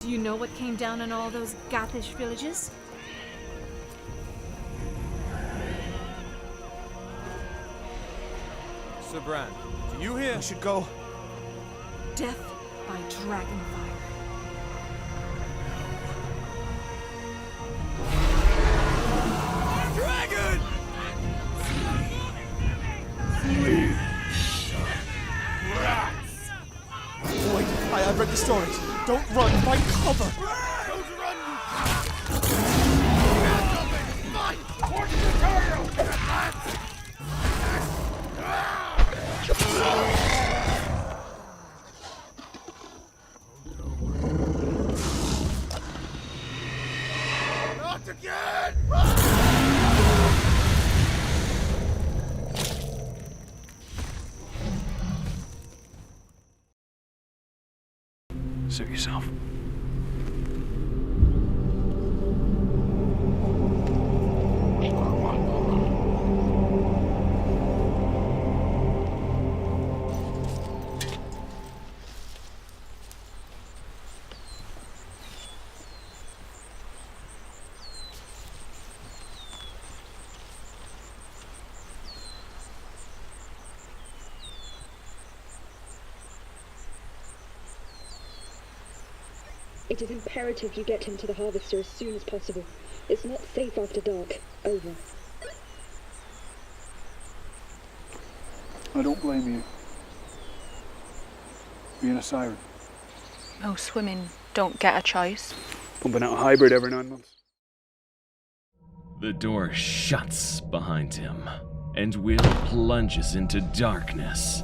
Do you know what came down in all those Gothish villages? Sir Bran, do you hear? We should go. Death by dragonfire. Dragon! Wait, I've read the stories. Don't run, find cover! Don't run! Fine! Watch the tail! Not again! Suit yourself. It is imperative you get him to the harvester as soon as possible. It's not safe after dark. Over. I don't blame you. Being a siren. Most women don't get a choice. Pumping out a hybrid every 9 months. The door shuts behind him, and Will plunges into darkness.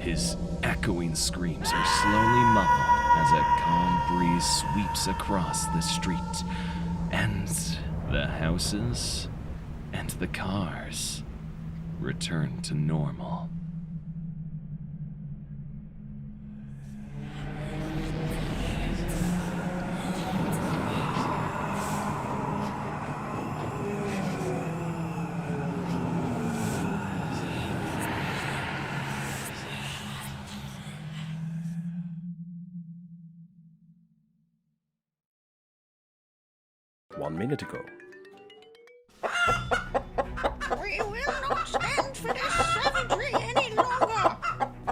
His echoing screams are slowly muffled as a calm breeze sweeps across the street, and the houses and the cars return to normal. One minute ago. We will not stand for this savagery any longer!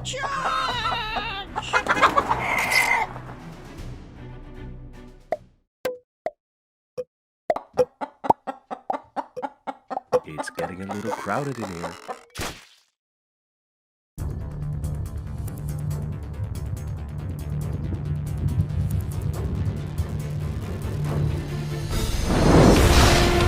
Charge! It's getting a little crowded in here.